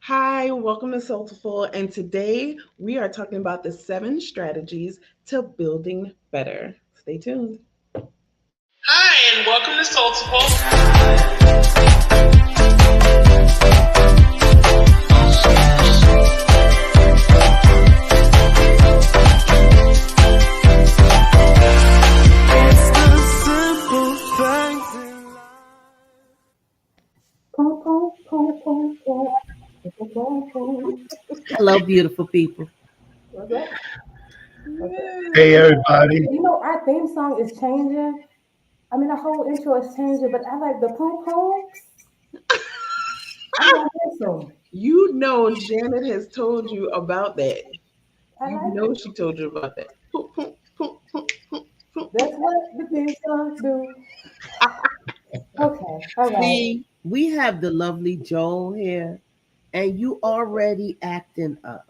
Hi, welcome to Soultiful, and today we are talking about the 7 strategies to building better. Stay tuned. Hi, and welcome to Soultiful. Hello, beautiful people. What's up? What's up? Hey everybody. Our theme song is changing. I mean, the whole intro is changing, but I like the poom pooms. I want this one. You know, Janet has told you about that. I You like know, it. she told you about that. That's what the theme song do. Okay, all right. See, we have the lovely Joel here, and you already acting up.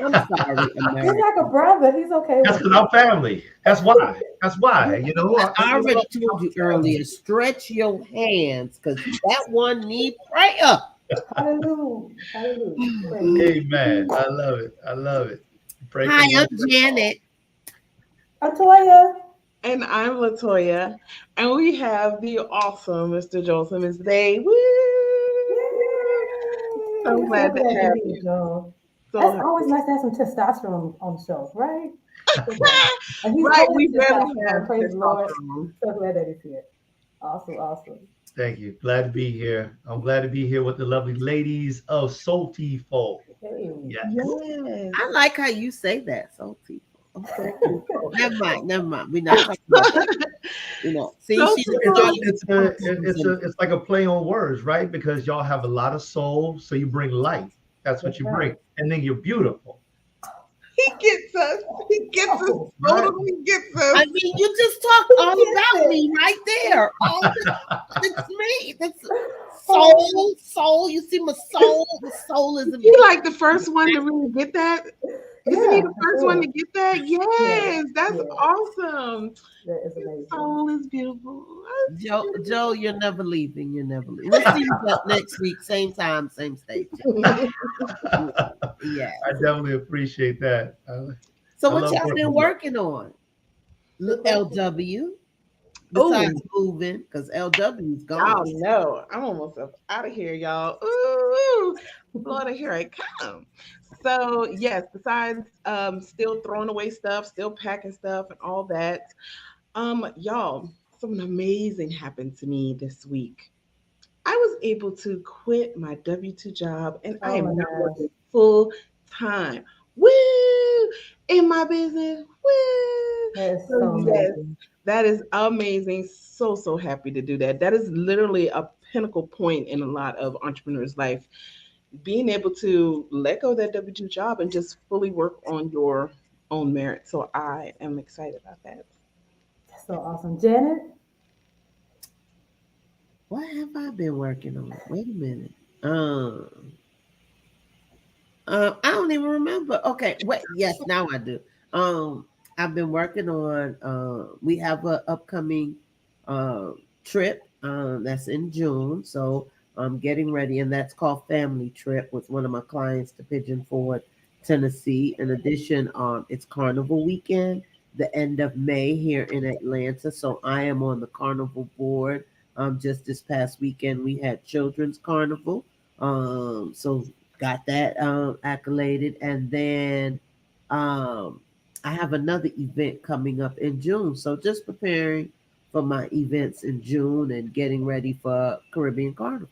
I'm sorry, He's like a America. brother. He's okay That's with because it. I'm family. That's why. That's why. I already told you earlier, stretch your hands because that one need prayer. Hallelujah. Hallelujah. Praise God. Amen. I love it. I love it. Pray for Hi, the I'm Lord. Janet. Toya. And I'm Latoya, and we have the awesome Mr. Joel Simmons today. Woo! So Yay! So glad to glad to have be here, you. Joe. So That's happy. always nice to have some testosterone on the show, right? So glad. And he's Right, always we barely have testosterone. Praise the Lord. testosterone. So glad that he's here. Awesome, awesome. Thank you. Glad to be here. I'm glad to be here with the lovely ladies of Soultiful. Hey. Yes. Yes. I like how you say that, so people. Okay. Never mind, never mind. We're not talking about that. See, So she's It's a, starting true. it's to a, put it's a, it's like a play on words, right? Because y'all have a lot of soul, so you bring light. That's That's what you right. bring, and then you're beautiful, He gets us. He gets us. Oh, right? Totally gets I us. mean, you just talked he all gets about it. me right there. All that's me. That's Oh, soul. You see my soul. The soul is He like the first one to really get that. Isn't he yeah, the for first one to sure. get that? Yeah, Yes, that's yeah. awesome. That is His amazing. soul is beautiful. That's Joe. You're never leaving. You're never leaving. We'll see you next week, same time, same station. Yeah. I definitely appreciate that. So I what love y'all working been with y'all. working on? Good question. LW. oh, Besides moving, because LW's y'all gone. know. I'm almost up out of here, y'all. Ooh, Florida, here I come. So yes, besides still throwing away stuff, still packing stuff and all that. Y'all, something amazing happened to me this week. I was able to quit my W-2 job and I Oh am my now gosh. working full time. Woo! In my business. Woo! That is So so yes, amazing. that is amazing. So happy to do that. That is literally a pinnacle point in a lot of entrepreneurs' life. Being able to let go of that W-2 job and just fully work on your own merit. So I am excited about that. That's so awesome. Janet? What have I been working on? Wait a minute. I don't even remember. Okay, wait. Yes, now I do. Um, I've been working on. We have a upcoming trip. That's in June, so I'm getting ready, and that's called Family Trip with one of my clients to Pigeon Forge, Tennessee. In addition, it's Carnival weekend, the end of May here in Atlanta. So I am on the Carnival board. Just this past weekend we had Children's Carnival. So got that accoladed, and then um, I have another event coming up in June. So just preparing for my events in June and getting ready for Caribbean Carnival.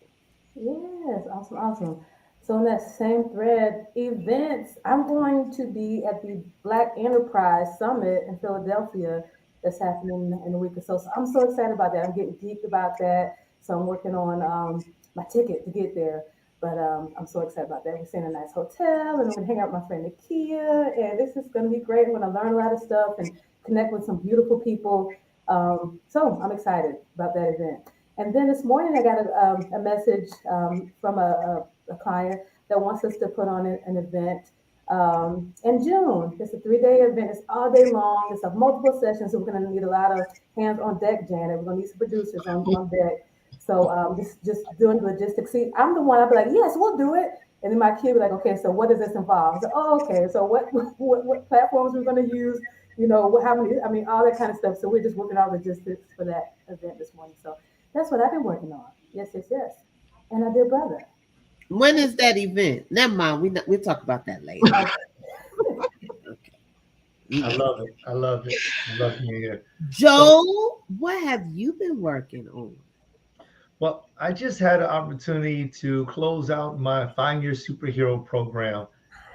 Yes, awesome, awesome. So on that same thread, events, I'm going to be at the Black Enterprise Summit in Philadelphia that's happening in a week or so. So I'm so excited about that. I'm getting geeked about that. So I'm working on my ticket to get there. But I'm so excited about that. We're staying in a nice hotel and I'm gonna hang out with my friend Nakia. And this is gonna be great. I'm gonna learn a lot of stuff and connect with some beautiful people. So I'm excited about that event. And then this morning, I got a message from a client that wants us to put on an event in June. It's a 3-day event. It's all day long. It's a multiple sessions. So we're going to need a lot of hands on deck, Janet. We're going to need some producers on deck. So just doing the logistics. See, I'm the one. I'll be like, yes, we'll do it. And then my kid be like, okay, so what does this involve? So, oh, okay. So what platforms we're going to use? How many? I mean, all that kind of stuff. So we're just working out logistics for that event this morning. So that's what I've been working on. Yes, yes, yes. And I dear brother. When is that event? Never mind. We'll talk about that later. Okay. I love it. I love it. I love being here. So, Joel, what have you been working on? well, I just had an opportunity to close out my 5 year superhero program.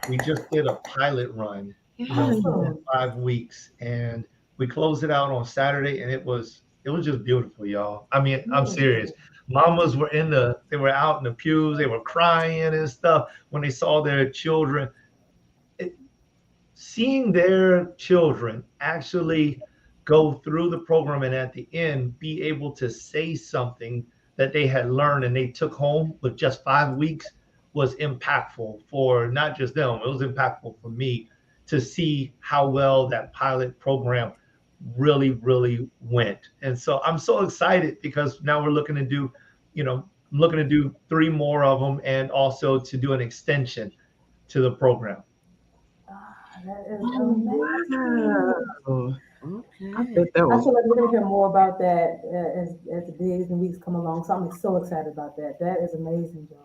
We just did a pilot run, in Awesome. 5 weeks, and we closed it out on Saturday, and it was just beautiful, y'all. I mean, I'm serious. Mm. Mamas were they were out in the pews, they were crying and stuff when they saw their children. It, Seeing their children actually go through the program and at the end be able to say something that they had learned and they took home with just 5 weeks was impactful for not just them. It was impactful for me to see how well that pilot program really went. And so I'm so excited because now we're looking to do, I'm looking to do 3 more of them and also to do an extension to the program. Ah, that is Oh, amazing. wow. I Okay. bet that I was feel like we're gonna hear more about that as the days and weeks come along. So I'm so excited about that. That is amazing, Joe.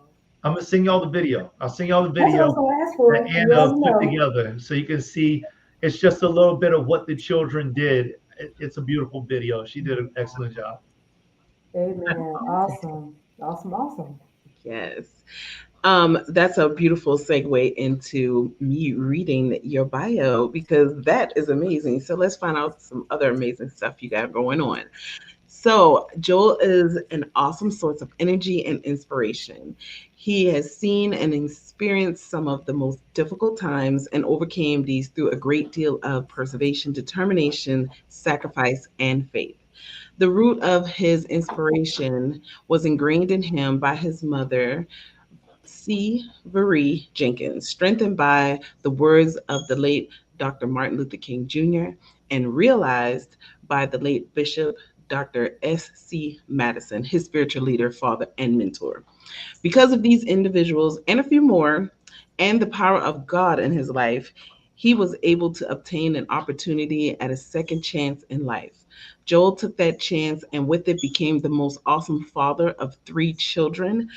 I'm gonna sing y'all the video. I'll sing y'all the That's what I was video gonna ask that for. You Anna already put know. together so you can see it's just a little bit of what the children did. It's a beautiful video. She did an excellent job. Amen. Awesome. Awesome. Awesome. yes. That's a beautiful segue into me reading your bio because that is amazing. So let's find out some other amazing stuff you got going on. So, Joel is an awesome source of energy and inspiration. He has seen and experienced some of the most difficult times and overcame these through a great deal of perseverance, determination, sacrifice, and faith. The root of his inspiration was ingrained in him by his mother, C. Marie Jenkins, strengthened by the words of the late Dr. Martin Luther King Jr., and realized by the late Bishop Dr. S.C. Madison, his spiritual leader, father, and mentor. Because of these individuals and a few more, and the power of God in his life, he was able to obtain an opportunity at a second chance in life. Joel took that chance and with it became the most awesome father of 3 children,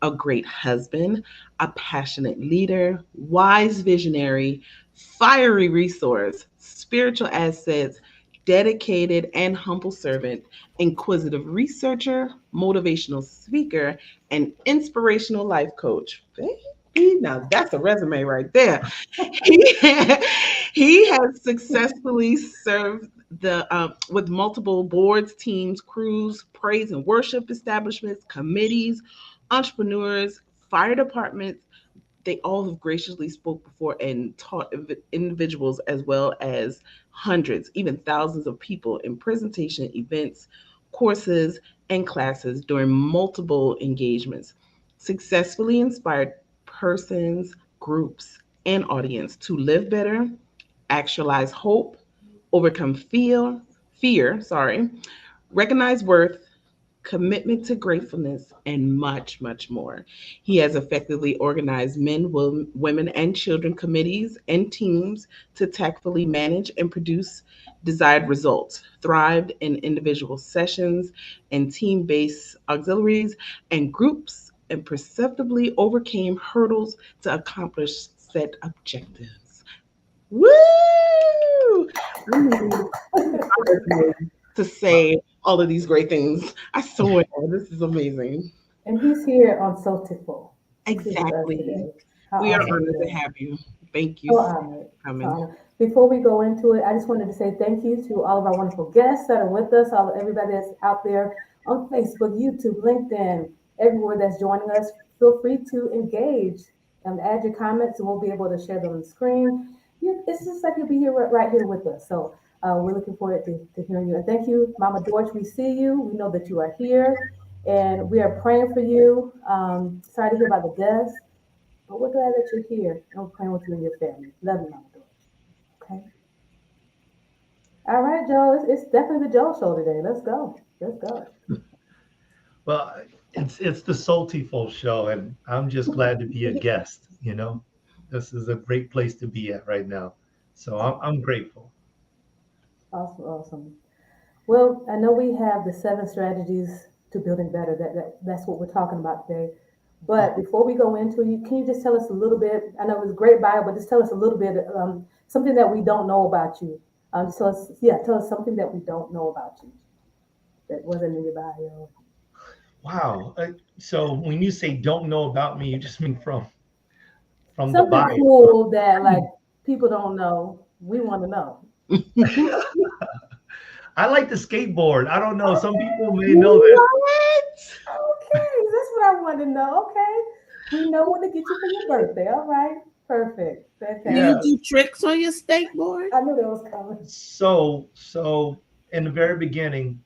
a great husband, a passionate leader, wise visionary, fiery resource, spiritual assets, dedicated and humble servant, inquisitive researcher, motivational speaker, and inspirational life coach. Baby, now that's a resume right there. He, he has successfully served the with multiple boards, teams, crews, praise and worship establishments, committees, entrepreneurs, fire departments. They all have graciously spoke before and taught individuals as well as hundreds, even thousands of people in presentation events, courses, and classes during multiple engagements. Successfully inspired persons, groups, and audience to live better, actualize hope, overcome fear, recognize worth, commitment to gratefulness, and much more. He has effectively organized men, women, and children committees and teams to tactfully manage and produce desired results, thrived in individual sessions and team based auxiliaries and groups, and perceptibly overcame hurdles to accomplish set objectives. Woo! I need to say all of these great things. I swear, this is amazing. And he's here on Soultiful. He's here with us Exactly. today. How We are awesome is honored to that? have you. Thank you So so honored. for So coming. honored. Before we go into it, I just wanted to say thank you to all of our wonderful guests that are with us, all everybody that's out there on Facebook, YouTube, LinkedIn, everywhere that's joining us. Feel free to engage and add your comments, and we'll be able to share them on the screen. It's just like you'll be here right here with us. So we're looking forward to hearing you. And thank you, Mama George. We see you. We know that you are here, and we are praying for you. Sorry to hear about the deaths. But we're glad that you're here and we're praying with you and your family. Love you, Mama George. Okay. All right, Joe. It's definitely the Joe show today. Let's go. Let's go. Well, it's the Soultiful show, and I'm just glad to be a guest. This is a great place to be at right now. So I'm grateful. Awesome, awesome. Well, I know we have the 7 strategies to building better. That's what we're talking about today. But before we go into it, can you just tell us a little bit? I know it was a great bio, but just tell us a little bit, something that we don't know about you. Just tell us, yeah, tell us something that we don't know about you that wasn't in your bio. Wow. So when you say don't know about me, you just mean from the Something bio. cool that like people don't know. We want to know. I like to skateboard. I don't know. Some people may know this. What? Okay, that's what I want to know. Okay, we know what to get you for your birthday. All right, perfect, Do Yeah. you fantastic. do tricks on your skateboard? I knew that was coming. So in the very beginning,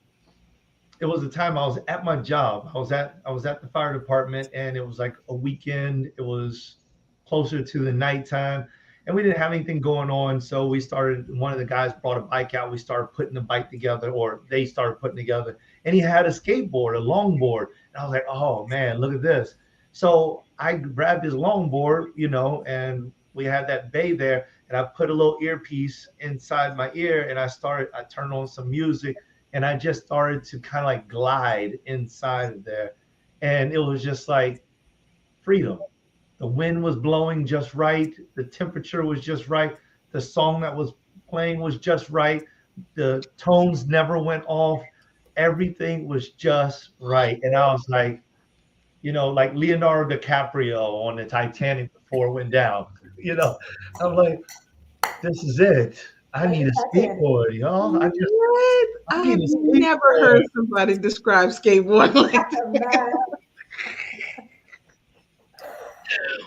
it was the time I was at my job. I was at the fire department, and it was like a weekend. It was closer to the nighttime, and we didn't have anything going on. So we started. One of the guys brought a bike out. We started putting the bike together, or they started putting together. And he had a skateboard, a longboard, and I was like, "Oh man, look at this!" So I grabbed his longboard, and we had that bay there, and I put a little earpiece inside my ear, and I turned on some music, and I just started to kind of like glide inside of there. And it was just like freedom. The wind was blowing just right. The temperature was just right. The song that was playing was just right. The tones never went off. Everything was just right. And I was like, like Leonardo DiCaprio on the Titanic before it went down. You know, I'm like, this is it. I Like need the a Titanic. skateboard, y'all. What? I I need have a never heard skateboard. somebody describe skateboarding like that. Man,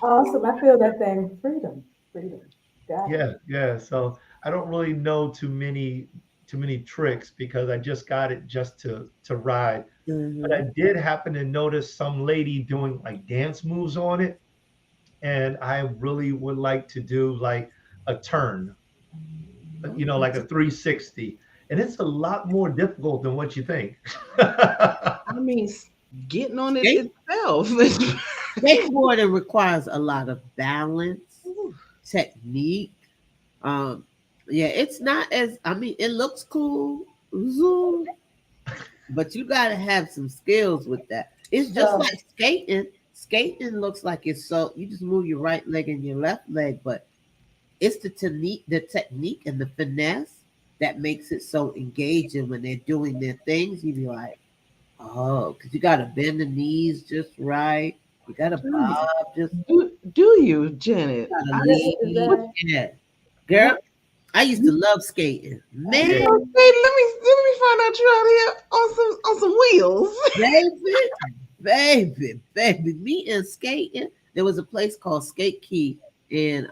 awesome. I feel that thing. Freedom, freedom. Got it. Yeah, yeah. So I don't really know too many tricks because I just got it just to ride. But I Mm-hmm. did happen to notice some lady doing like dance moves on it, and I really would like to do like a turn, like a 360. And it's a lot more difficult than what you think. I mean, getting on it Skate, itself. skateboarding requires a lot of balance, technique. Um, yeah, it's not as I mean, it looks cool, zoom, but you gotta have some skills with that. It's just So, like skating. Skating looks like it's so you just move your right leg and your left leg, but it's the technique and the finesse that makes it so engaging when they're doing their things. You be like, oh, because you gotta bend the knees just right. You gotta bob just Do you, Janet? gotta I, is lean. that Yeah. what? Girl, I used to love skating. okay? Man, Yeah, Okay, let me find out you out here on some wheels. baby, baby. Me and skating. There was a place called Skate Key in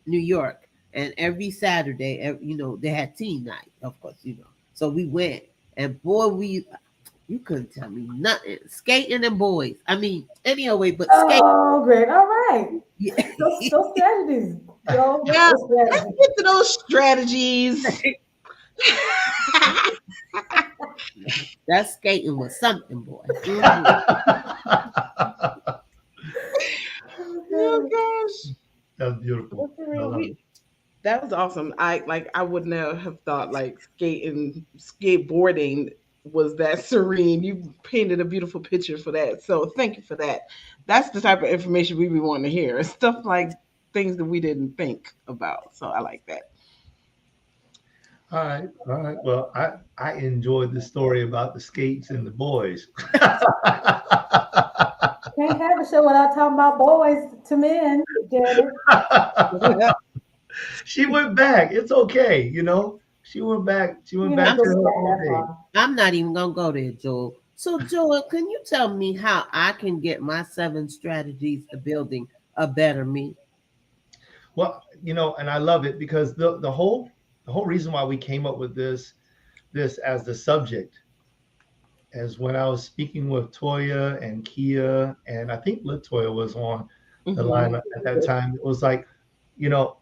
New York, and every Saturday, they had teen night, of course, So we went, and boy, you couldn't tell me nothing. Skating and boys. I mean, any other way, but skate. Oh, great. All right. Yeah. Those strategies, Joe. Yeah, Those let's strategies. get to those strategies. That skating was something, boy. Mhm. Oh Okay. gosh. that's beautiful. But for I real, love it. that was awesome. I would never have thought like skateboarding was that serene. You painted a beautiful picture for that. So thank you for that. That's the type of information we be wanting to hear. Stuff like things that we didn't think about. So I like that. All right, all right. Well, I enjoyed the story about the skates and the boys. Can't have a show without talking about boys to men, Janet. She went back. It's okay, She went back. She went You didn't back have to to go her back old that days. far. I'm not even gonna go there, Joel. So, Joel, can you tell me how I can get my 7 strategies to building a better me? Well, and I love it because the whole reason why we came up with this as the subject is when I was speaking with Toya and Kia, and I think Latoya was on the Hmm. line at that time. It was like,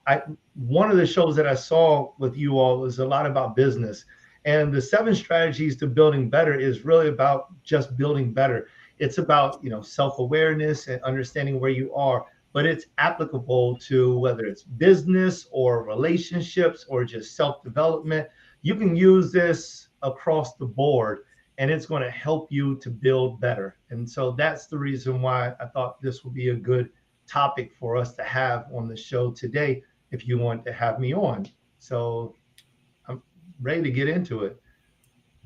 I one of the shows that I saw with you all was a lot about business, And the 7 strategies to building better is really about just building better. It's about, self-awareness and understanding where you are, but it's applicable to whether it's business or relationships or just self-development. You can use this across the board, and it's going to help you to build better. And so that's the reason why I thought this would be a good topic for us to have on the show today if you want to have me on. So I'm ready to get into it.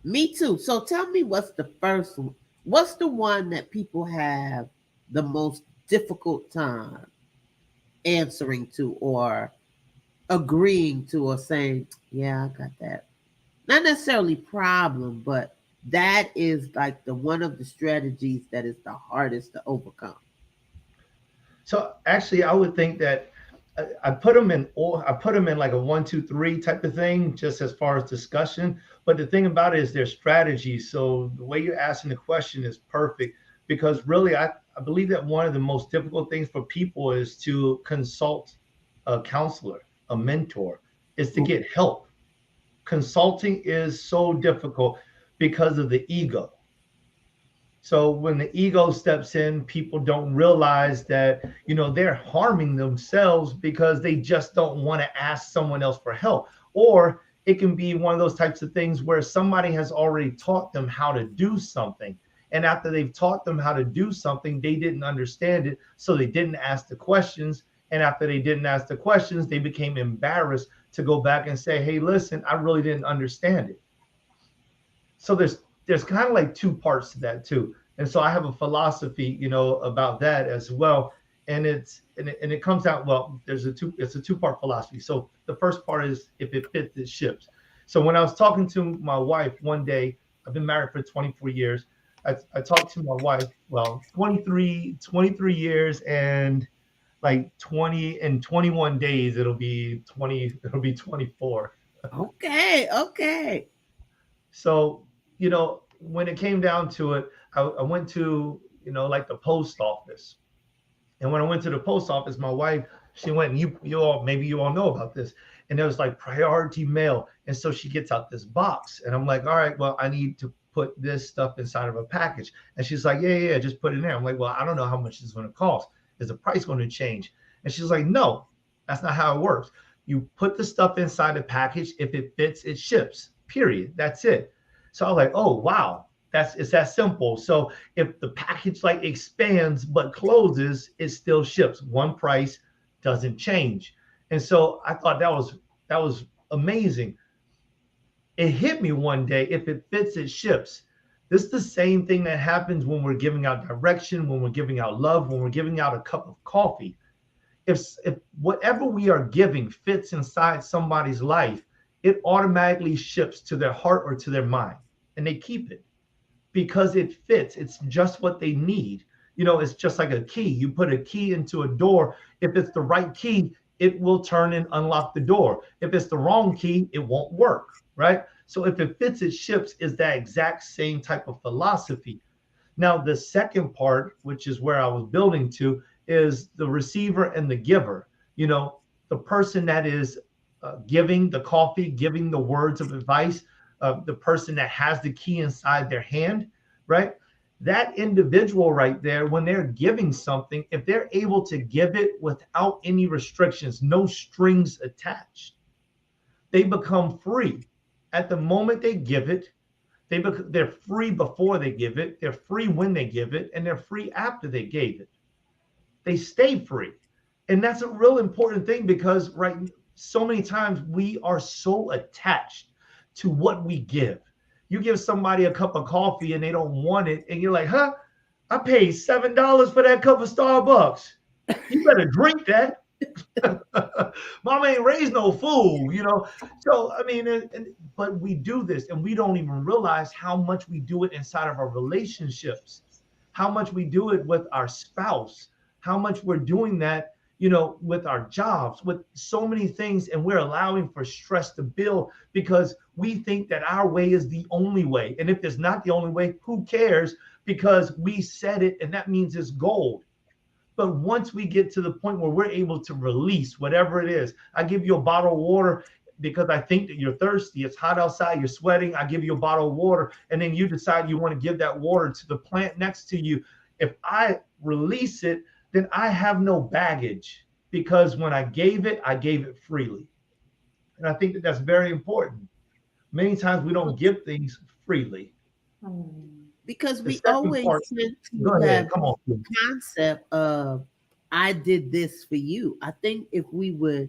Me too. So tell me, what's the first one? What's the one that people have the most difficult time answering to, or agreeing to, or saying, yeah, I got that. Not necessarily problem, but that is like the one of the strategies that is the hardest to overcome. So actually, I would think that I put them in, or I put them in like a 1, 2, 3 type of thing, just as far as discussion. But the thing about it is their strategy. So the way you're asking the question is perfect, because really, I believe that one of the most difficult things for people is to consult a counselor, a mentor, is to get help. Consulting is so difficult because of the ego. So when the ego steps in, people don't realize that, they're harming themselves because they just don't want to ask someone else for help. Or it can be one of those types of things where somebody has already taught them how to do something. And after they've taught them how to do something, they didn't understand it. So they didn't ask the questions. And after they didn't ask the questions, they became embarrassed to go back and say, hey, listen, I really didn't understand it. So there's kind of like 2 parts to that too. And so I have a philosophy, about that as well. And it comes out, well, it's a 2-part philosophy. So the first part is, if it fits, it ships. So when I was talking to my wife one day, I've been married for 24 years. I talked to my wife, well, 23 years, and like 20 and 21 days, it'll be 24. Okay. So, when it came down to it, I went to, like the post office. And when I went to the post office, my wife, she went, and maybe you all know about this. And there was like priority mail. And so she gets out this box, and I'm like, all right, well, I need to put this stuff inside of a package. And she's like, yeah, just put it in there. I'm like, well, I don't know how much it's going to cost. Is the price going to change? And she's like, no, that's not how it works. You put the stuff inside the package. If it fits, it ships, period. That's it. So I was like, oh, wow, it's that simple. So if the package like expands but closes, it still ships. One price doesn't change. And so I thought that was amazing. It hit me one day, if it fits, it ships. This is the same thing that happens when we're giving out direction, when we're giving out love, when we're giving out a cup of coffee. If whatever we are giving fits inside somebody's life, it automatically ships to their heart or to their mind, and they keep it because it fits. It's just what they need. It's just like a key. You put a key into a door. If it's the right key, it will turn and unlock the door. If it's the wrong key, it won't work, right? So if it fits, it ships is that exact same type of philosophy. Now, the second part, which is where I was building to, is the receiver and the giver. The person that is giving the coffee, giving the words of advice, the person that has the key inside their hand, right? That individual right there, when they're giving something, if they're able to give it without any restrictions, no strings attached, they become free. At the moment they give it, they're free before they give it, they're free when they give it, and they're free after they gave it. They stay free. And that's a real important thing, because so many times we are so attached to what we give. You give somebody a cup of coffee and they don't want it, and you're like, huh? I paid $7 for that cup of Starbucks. You better drink that. Mama ain't raised no fool, So, I mean, but we do this, and we don't even realize how much we do it inside of our relationships, how much we do it with our spouse, how much we're doing that, with our jobs, with so many things, and we're allowing for stress to build because we think that our way is the only way. And if it's not the only way, who cares? Because we said it, and that means it's gold. But once we get to the point where we're able to release whatever it is, I give you a bottle of water, because I think that you're thirsty. It's hot outside, you're sweating. I give you a bottle of water, and then you decide you want to give that water to the plant next to you. If I release it, then I have no baggage, because when I gave it freely. And I think that that's very important. Many times we don't give things freely. Hmm. Because The we second always part, tend to go ahead, have come on. concept of I did this for you. I think if we would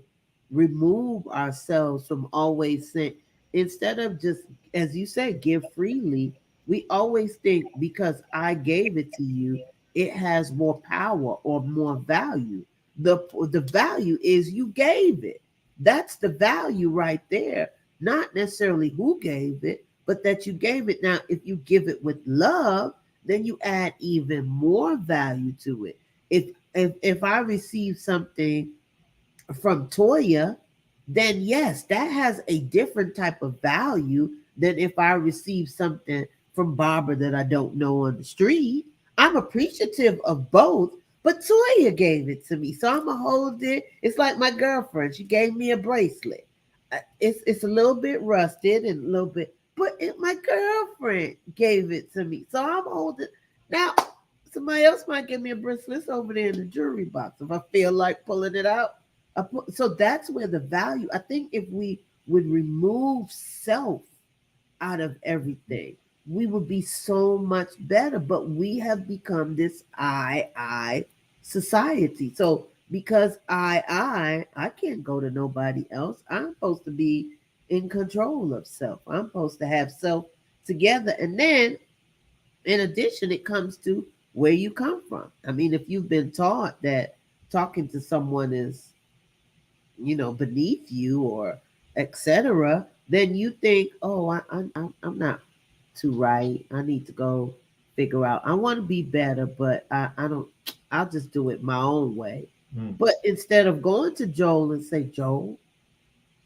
remove ourselves from always saying, instead of just, as you say, give freely, we always think because I gave it to you, it has more power or more value. The value is you gave it. That's the value right there. Not necessarily who gave it, but that you gave it. Now, if you give it with love, then you add even more value to it. If I receive something from Toya, then yes, that has a different type of value than if I receive something from Barbara that I don't know on the street. I'm appreciative of both, but Toya gave it to me, so I'm gonna hold it. It's like my girlfriend; she gave me a bracelet. It's a little bit rusted and a little bit, but my girlfriend gave it to me, so I'm holding. Now, somebody else might give me a bracelet. It's over there in the jewelry box. If I feel like pulling it out, so that's where the value. I think if we would remove self out of everything, we would be so much better. But we have become this I society. So because I can't go to nobody else. I'm supposed to be in control of self. I'm supposed to have self together. And then in addition, it comes to where you come from. I mean, if you've been taught that talking to someone is, beneath you or etc., then you think, oh, I'm not too right. I need to go figure out. I want to be better, but I don't. I'll just do it my own way. Mm. But instead of going to Joel and say, Joel,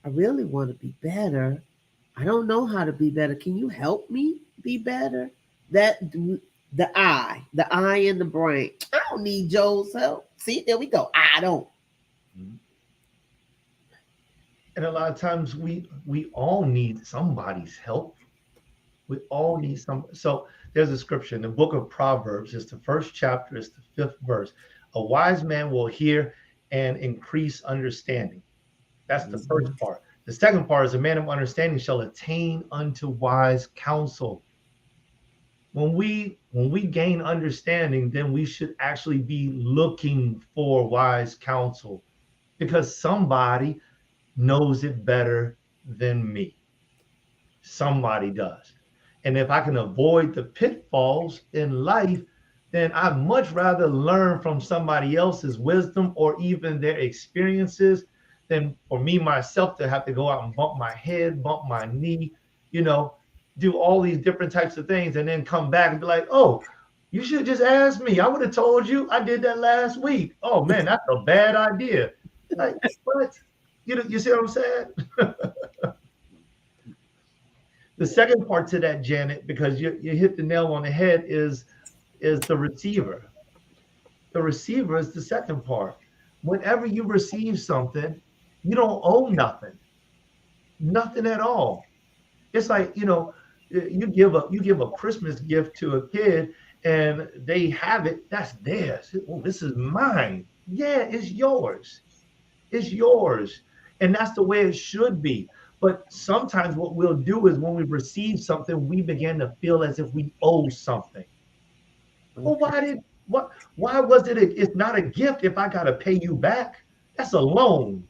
I really want to be better. I don't know how to be better. Can you help me be better? That the I in the brain. I don't need Joel's help. See, there we go. I don't. Mm. And a lot of times we all need somebody's help. We all need some. So there's a scripture in the book of Proverbs. It's the first chapter. It's the fifth verse. A wise man will hear and increase understanding. That's the first part. The second part is a man of understanding shall attain unto wise counsel. When we gain understanding, then we should actually be looking for wise counsel, because somebody knows it better than me. Somebody does. And if I can avoid the pitfalls in life, then I'd much rather learn from somebody else's wisdom or even their experiences than for me myself to have to go out and bump my head, bump my knee, you know, do all these different types of things and then come back and be like, oh, you should just ask me. I would have told you. I did that last week. Oh man, that's a bad idea. Like, what? You see what I'm saying? The second part to that, Janet, because you hit the nail on the head, is the receiver. The receiver is the second part. Whenever you receive something, you don't owe nothing at all. It's like, you give a Christmas gift to a kid and they have it, that's theirs. Oh, this is mine. Yeah, it's yours. It's yours. And that's the way it should be. But sometimes what we'll do is when we receive something, we begin to feel as if we owe something. Well, why was it it's not a gift if I gotta pay you back? That's a loan.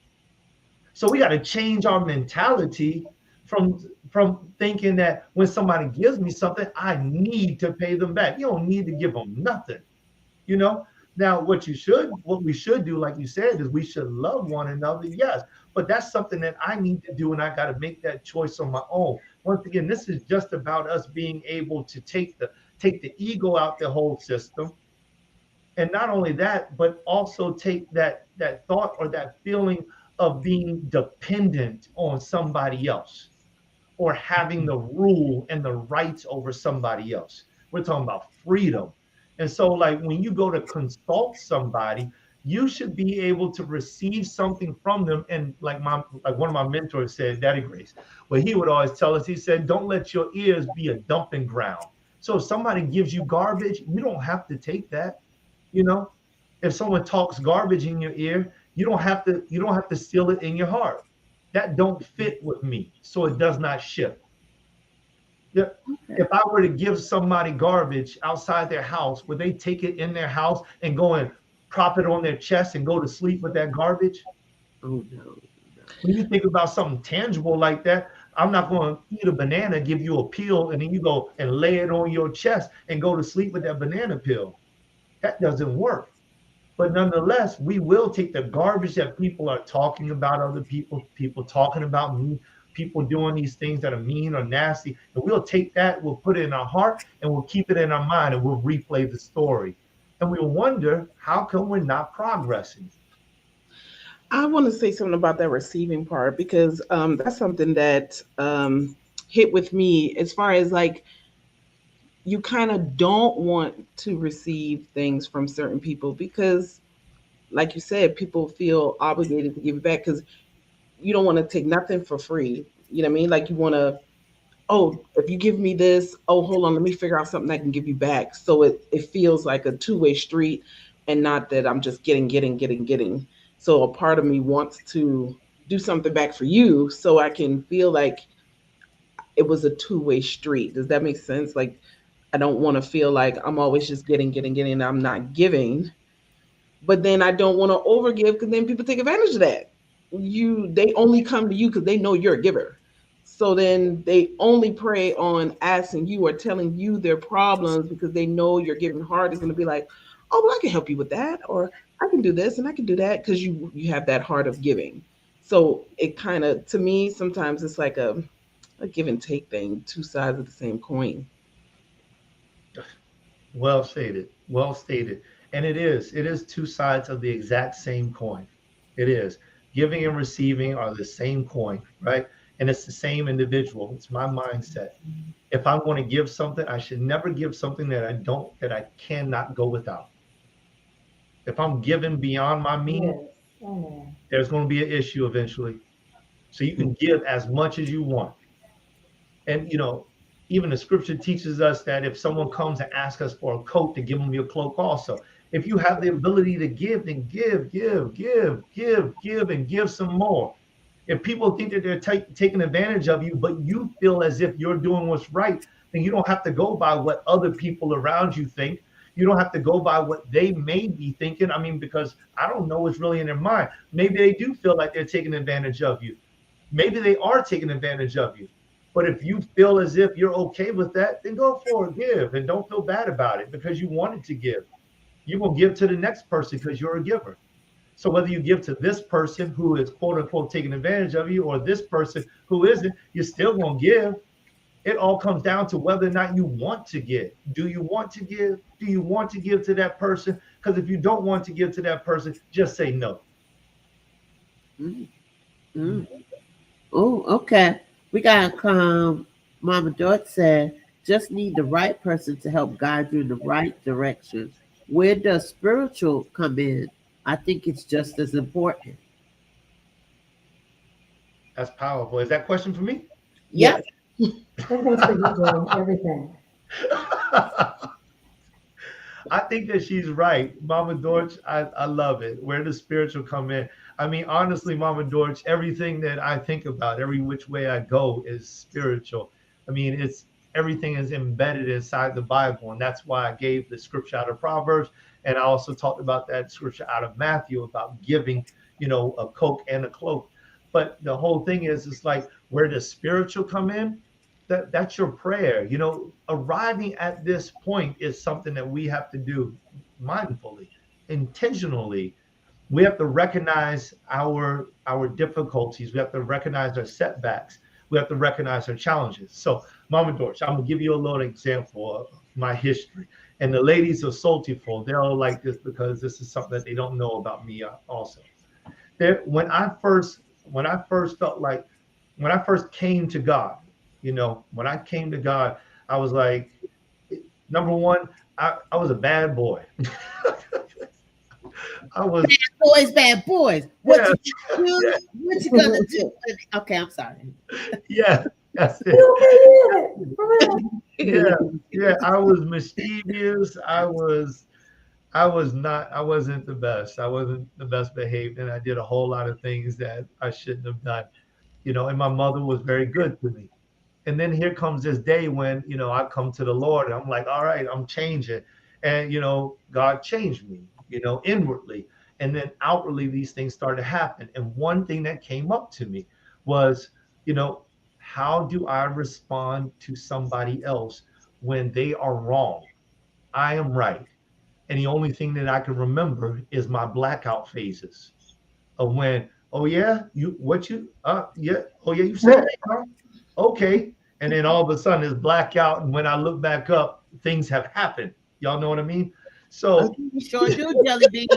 So we got to change our mentality from thinking that when somebody gives me something, I need to pay them back. You don't need to give them nothing, you know. Now, what we should do, like you said, is we should love one another. Yes, but that's something that I need to do, and I got to make that choice on my own. Once again, this is just about us being able to take the ego out the whole system, and not only that, but also take that thought or that feeling of being dependent on somebody else or having the rule and the rights over somebody else. We're talking about freedom. And so, like, when you go to consult somebody, you should be able to receive something from them. And like one of my mentors said, Daddy Grace, well, he would always tell us, he said, don't let your ears be a dumping ground. So if somebody gives you garbage, you don't have to take that. You know, if someone talks garbage in your ear, you don't have to seal it in your heart. That don't fit with me, so it does not shift. Yeah. Okay. If I were to give somebody garbage outside their house, would they take it in their house and go and prop it on their chest and go to sleep with that garbage? Oh no. When you think about something tangible like that, I'm not going to eat a banana, give you a peel, and then you go and lay it on your chest and go to sleep with that banana peel. That doesn't work. But nonetheless, we will take the garbage that people are talking about other people, people talking about me, people doing these things that are mean or nasty, and we'll take that, we'll put it in our heart, and we'll keep it in our mind, and we'll replay the story. And we'll wonder, how come we're not progressing? I want to say something about that receiving part because that's something that hit with me as far as like you kind of don't want to receive things from certain people because, like you said, people feel obligated to give it back because you don't want to take nothing for free. You know what I mean? Like you want to, oh, if you give me this, oh, hold on, let me figure out something I can give you back. So it feels like a two-way street and not that I'm just getting. So a part of me wants to do something back for you so I can feel like it was a two-way street. Does that make sense? Like I don't want to feel like I'm always just getting, and I'm not giving. But then I don't want to overgive because then people take advantage of that. They only come to you because they know you're a giver. So then they only prey on asking you or telling you their problems because they know your giving heart is going to be like, oh, well, I can help you with that, or I can do this and I can do that because you have that heart of giving. So it kind of, to me, sometimes it's like a give and take thing, two sides of the same coin. Well stated. Well stated. And it is two sides of the exact same coin. It is. Giving and receiving are the same coin, right? And it's the same individual. It's my mindset. If I'm going to give something, I should never give something that I cannot go without. If I'm giving beyond my means, Yes. Amen. there's going to be an issue eventually. So you can give as much as you want. And even the scripture teaches us that if someone comes and asks us for a coat, to give them your cloak also. If you have the ability to give, then give, and give some more. If people think that they're taking advantage of you, but you feel as if you're doing what's right, then you don't have to go by what other people around you think. You don't have to go by what they may be thinking. I mean, because I don't know what's really in their mind. Maybe they do feel like they're taking advantage of you. Maybe they are taking advantage of you. But if you feel as if you're okay with that, then go for it, give, and don't feel bad about it because you wanted to give. You're going to give to the next person because you're a giver. So whether you give to this person who is quote unquote taking advantage of you or this person who isn't, you're still going to give. It all comes down to whether or not you want to give. Do you want to give? Do you want to give to that person? Because if you don't want to give to that person, just say no. Mm, mm. Oh, okay. We got to come. Mama Dort said, just need the right person to help guide you in the right direction. Where does spiritual come in? I think it's just as important. That's powerful. Is that question for me? Yep. Yes. Everything's for you, girl. Everything. I think that she's right. Mama Dorch, I love it. Where does spiritual come in? I mean, honestly, Mama Dorch, everything that I think about, every which way I go is spiritual. I mean, it's everything is embedded inside the Bible. And that's why I gave the scripture out of Proverbs. And I also talked about that scripture out of Matthew about giving, a coat and a cloak. But the whole thing is, it's like, where does spiritual come in? That's your prayer. Arriving at this point is something that we have to do mindfully, intentionally. We have to recognize our difficulties. We have to recognize our setbacks. We have to recognize our challenges. So, Mama Dorch, I'm gonna give you a little example of my history. And the ladies of Soultiful, they're all like this because this is something that they don't know about me also. When I first felt like, when I first came to God, when I came to God, I was like, number one, I was a bad boy. I was, Bad boys. What yeah, you gonna do? yeah, What you gonna do? Okay, I'm sorry. yeah, that's it. You okay with it? For real? Yeah, yeah. I was mischievous. I wasn't the best. I wasn't the best behaved, and I did a whole lot of things that I shouldn't have done. And my mother was very good to me. And then here comes this day when, I come to the Lord and I'm like, all right, I'm changing. And, God changed me, inwardly. And then outwardly, these things started to happen. And one thing that came up to me was, you know, how do I respond to somebody else when they are wrong? I am right. And the only thing that I can remember is my blackout phases of when, oh yeah, yeah, oh yeah, you said that, huh? Okay. And then all of a sudden it's blackout. And when I look back up, things have happened. Y'all know what I mean? So, You sure do, Jelly Bean.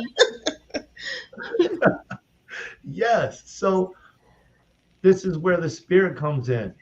yes. So this is where the spirit comes in,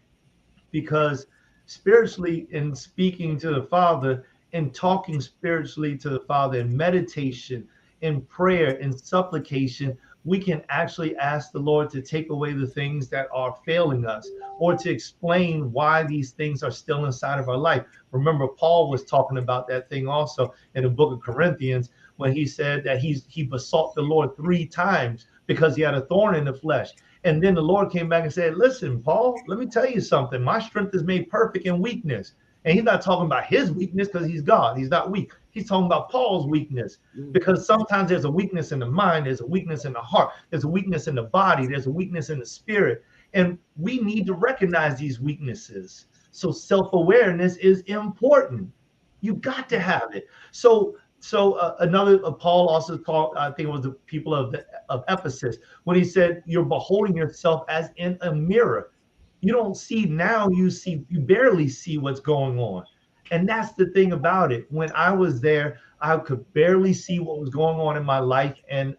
because spiritually, in speaking to the Father and talking spiritually to the Father in meditation, in prayer, in supplication, we can actually ask the Lord to take away the things that are failing us, or to explain why these things are still inside of our life. Remember, Paul was talking about that thing also in the book of Corinthians, when he said that he besought the Lord 3 times because he had a thorn in the flesh. And then the Lord came back and said, listen, Paul, let me tell you something. My strength is made perfect in weakness. And he's not talking about his weakness because he's God. He's not weak. He's talking about Paul's weakness, because sometimes there's a weakness in the mind. There's a weakness in the heart. There's a weakness in the body. There's a weakness in the spirit. And we need to recognize these weaknesses. So self-awareness is important. You got to have it. So another Paul also called, I think it was the people of Ephesus, when he said, you're beholding yourself as in a mirror. You don't see now, you barely see what's going on. And that's the thing about it. When I was there, I could barely see what was going on in my life. And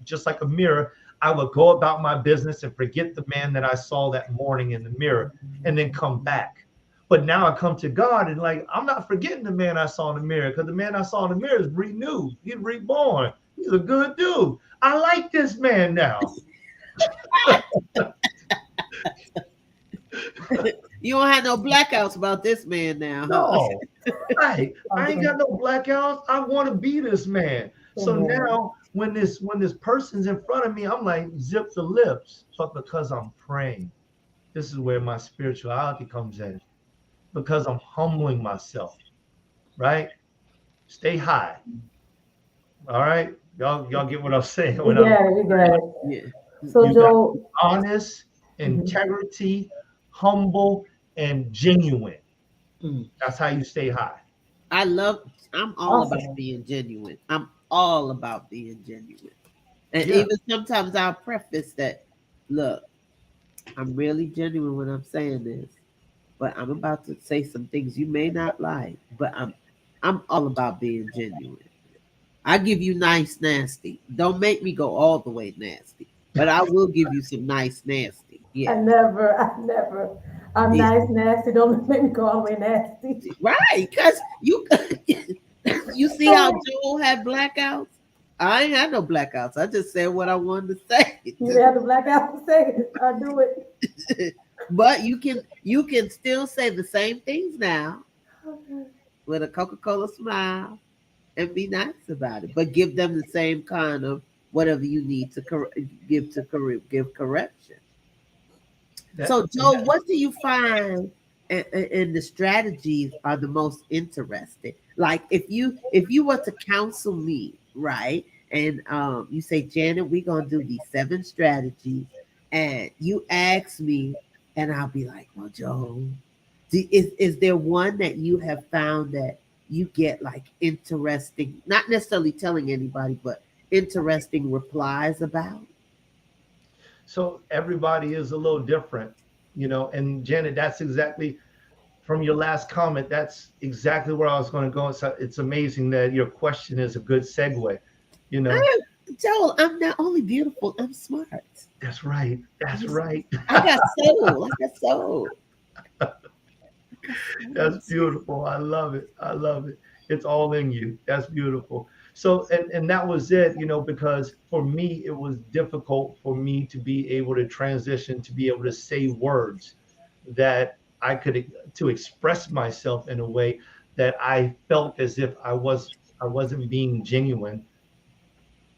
just like a mirror, I would go about my business and forget the man that I saw that morning in the mirror, and then come back. But now I come to God and I'm not forgetting the man I saw in the mirror, because the man I saw in the mirror is renewed. He's reborn. He's a good dude. I like this man now. You don't have no blackouts about this man now. No, right. I ain't got no blackouts. I want to be this man. So now when this person's in front of me, I'm like, zip the lips. But because I'm praying, this is where my spirituality comes in. Because I'm humbling myself, right? Stay high. All right, y'all get what I'm saying? We got it. Yeah. So You Joe, honest, integrity, humble, and genuine. That's how you stay high. I'm all Awesome. about being genuine. I'm all about being genuine. And Yeah. even sometimes I'll preface that, look, I'm really genuine when I'm saying this, but I'm about to say some things you may not like, but I'm all about being genuine. I give you nice nasty. Don't make me go all the way nasty, but I will give you some nice nasty. I Yeah. never. I'm Yeah. nice, nasty. Don't make me go all the way nasty. Right, because you see how Joel had blackouts? I ain't had no blackouts. I just said what I wanted to say. You have the blackout to say it. I do it. But you can still say the same things now with a Coca-Cola smile and be nice about it, but give them the same kind of whatever you need to give correction. So, Joe, what do you find in the strategies are the most interesting? Like, if you were to counsel me, right, and you say, Janet, we're gonna do these 7 strategies, and you ask me, and I'll be like, well, Joe, is there one that you have found that you get like interesting, not necessarily telling anybody, but interesting replies about? So everybody is a little different, and Janet, that's exactly from your last comment. That's exactly where I was going to go. So it's amazing that your question is a good segue, Joel, I'm not only beautiful, I'm smart. That's right. That's right. I got soul. I got soul. That's beautiful. I love it. I love it. It's all in you. That's beautiful. So, and that was it, because for me, it was difficult for me to be able to transition, to be able to say words that I could, to express myself in a way that I felt as if I wasn't being genuine,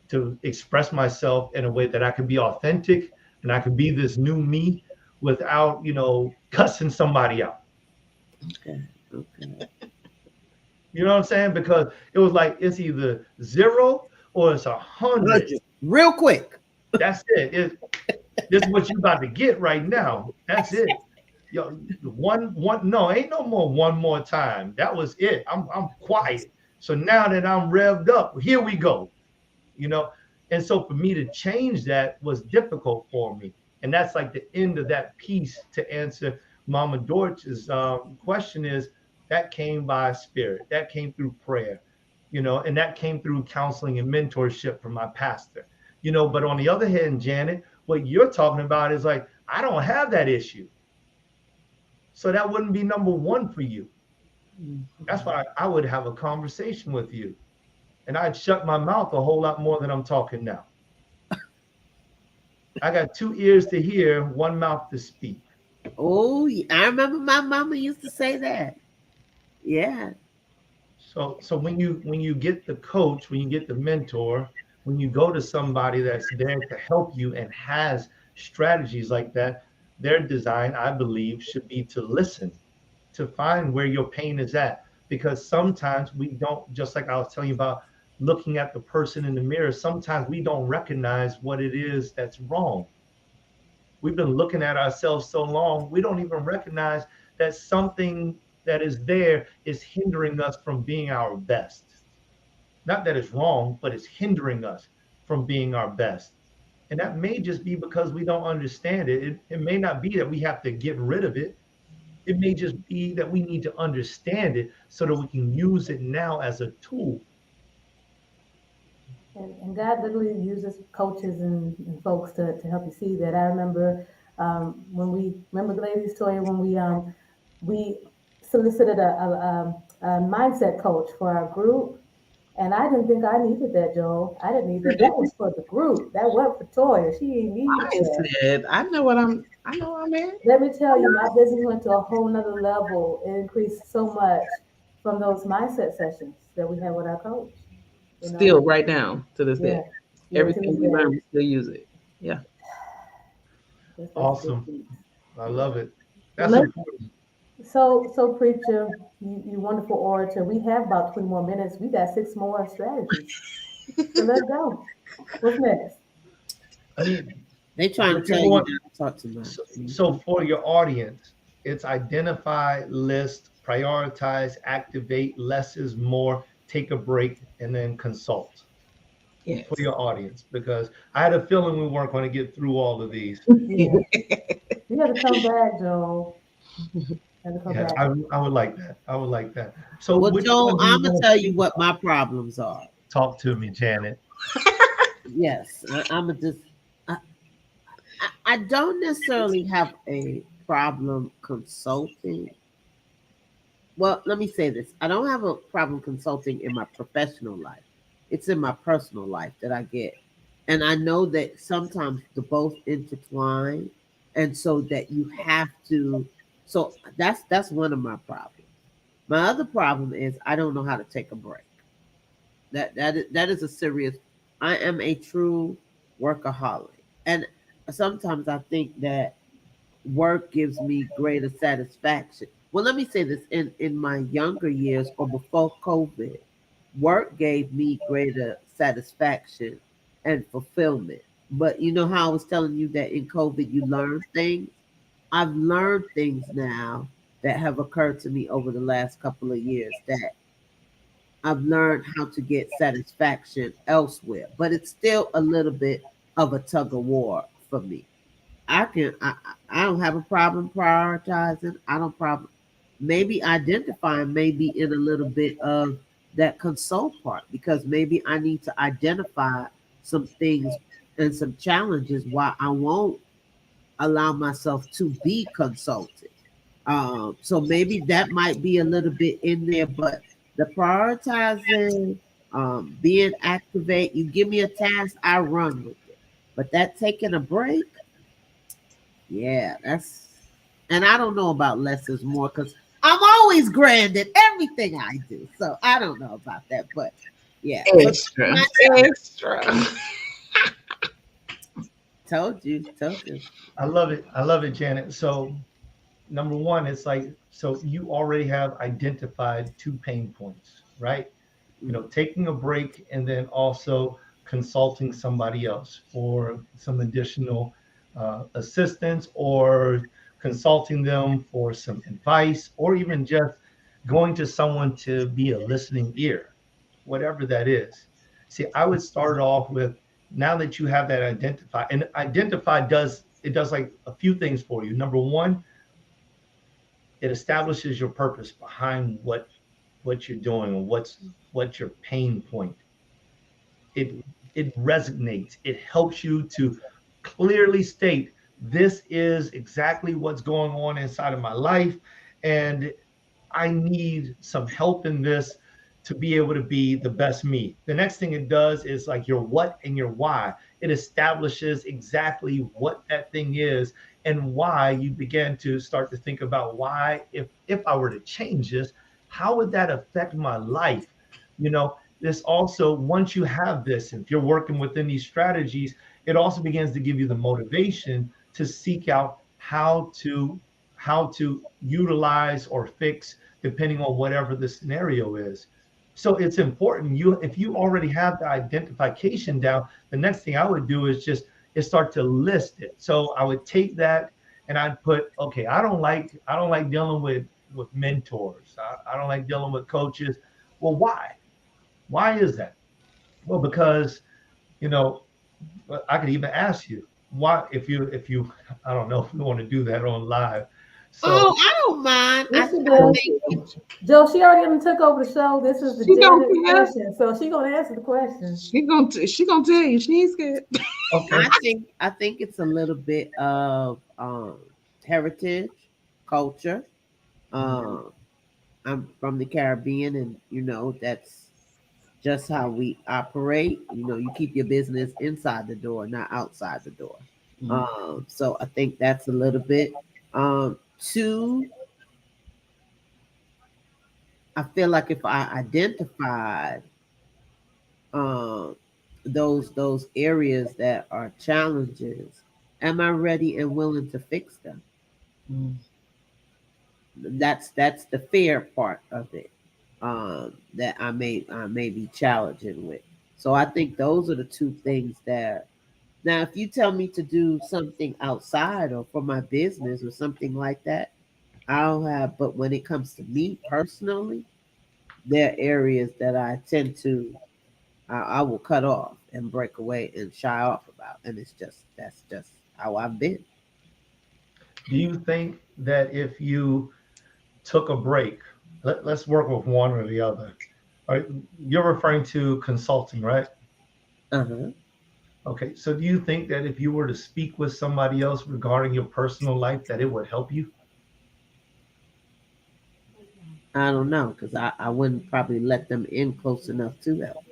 to express myself in a way that I could be authentic and I could be this new me without, cussing somebody out. Okay. Okay. You know what I'm saying? Because it was like it's either 0 or it's 100. Real quick. That's it. This is what you about to get right now. That's it. Yo, one. No, ain't no more one more time. That was it. I'm quiet. So now that I'm revved up, here we go. You know, and so for me to change that was difficult for me. And that's like the end of that piece to answer Mama Dorch's question is that came by spirit, that came through prayer, and that came through counseling and mentorship from my pastor, but on the other hand, Janet, what you're talking about is like, I don't have that issue. So that wouldn't be number one for you. That's why I would have a conversation with you. And I'd shut my mouth a whole lot more than I'm talking now. I got 2 ears to hear, 1 mouth to speak. Oh, I remember my mama used to say that. Yeah. So when you get the coach, when you get the mentor, when you go to somebody that's there to help you and has strategies like that, their design, I believe, should be to listen, to find where your pain is at. Because sometimes we don't, just like I was telling you about looking at the person in the mirror, sometimes we don't recognize what it is that's wrong. We've been looking at ourselves so long, we don't even recognize that something that is there is hindering us from being our best. Not that it's wrong, but it's hindering us from being our best. And that may just be because we don't understand it. It may not be that we have to get rid of it. It may just be that we need to understand it so that we can use it now as a tool. And God literally uses coaches and folks to help you see that. I remember when we remember, ladies, Toya, when we solicited a mindset coach for our group, and I didn't think I needed that, Joel. I didn't need that. That was for the group. That wasn't for Toya. She didn't need I that. said, I know what I know what I'm in. Let me tell you, my business went to a whole nother level. It increased so much from those mindset sessions that we had with our coach. You know, Still right now to this yeah, day. yeah, to Everything this we day. learn, we still use it. Yeah. That's a big Awesome. piece. I Yeah. love it. Well, That's important. so preacher, you wonderful orator. We have about 20 more minutes. We got 6 more strategies. So let's go. What's next? I mean, They trying to but you tell know you what? not to talk too much. So for your audience, it's identify, list, prioritize, activate, less is more, take a break, and then consult for Yes. your audience. Because I had a feeling we weren't going to get through all of these. Yeah, you got to come back, Joel. Got to come Yeah, back. I would like that. I would like that. So Well, which Joel, one do you I'm gonna want to tell you speak what about? my problems are. Talk to me, Janet. Yes, I'm gonna just. I, I don't necessarily have a problem consulting. Well, let me say this: I don't have a problem consulting in my professional life. It's in my personal life that I get, and I know that sometimes the both intertwine, and so that you have to. So that's one of my problems. My other problem is I don't know how to take a break. That is a serious. I am a true workaholic, and sometimes I think that work gives me greater satisfaction. Well, let me say this: in my younger years or before COVID, work gave me greater satisfaction and fulfillment. But you know how I was telling you that in COVID you learn things. I've learned things now that have occurred to me over the last couple of years that I've learned how to get satisfaction elsewhere, but it's still a little bit of a tug of war for me. I don't have a problem prioritizing. I don't problem maybe identifying maybe in a little bit of that consult part because maybe I need to identify some things and some challenges why I won't allow myself to be consulted. So maybe that might be a little bit in there, but the prioritizing, Being activate, you give me a task, I run with it. But that taking a break, yeah, that's, and I don't know about less is more because I'm always grand at everything I do. So I don't know about that. But yeah, for Extra, myself, extra. told you. I love it. I love it, Janet. So number one, it's like, so you already have identified two pain points, right? Taking a break and then also consulting somebody else for some additional assistance, or consulting them for some advice, or even just going to someone to be a listening ear, whatever that is. See, I would start off with, now that you have that identified, and identify does like a few things for you. Number one, it establishes your purpose behind what you're doing, and what's your pain point. It resonates. It helps you to clearly state, this is exactly what's going on inside of my life, and I need some help in this to be able to be the best me. The next thing it does is like your what and your why. It establishes exactly what that thing is, and why you begin to start to think about, why, if I were to change this, how would that affect my life? This also, once you have this, if you're working within these strategies, it also begins to give you the motivation to seek out how to utilize or fix, depending on whatever the scenario is. So it's important, if you already have the identification down, the next thing I would do is start to list it. So I would take that and I'd put, okay, I don't like dealing with mentors. I don't like dealing with coaches. Well, why is that? Well, because, you know I could even ask you why, if you I don't know if we want to do that on live. So Oh, I don't mind. Yes, she I does. Think Joe, she already done took over the show. This is the She don't Janet care. question, so she gonna answer the question. She gonna tell you she ain't scared. okay. I think it's a little bit of heritage, culture. Um, I'm from the Caribbean, and that's just how we operate. You keep your business inside the door, not outside the door. So I think that's a little bit. Two, I feel like if I identified um, those areas that are challenges, am I ready and willing to fix them? Mm. That's the fair part of it, that I may be challenging with. So I think those are the two things that, now if you tell me to do something outside or for my business or something like that, I'll have, but when it comes to me personally, there are areas that I tend to, I will cut off and break away and shy off about, and that's just how I've been. Do you think that if you took a break, let's work with one or the other. All right, you're referring to consulting, right? Uh-huh. Okay, so do you think that if you were to speak with somebody else regarding your personal life, that it would help you? I don't know, because I wouldn't probably let them in close enough to help.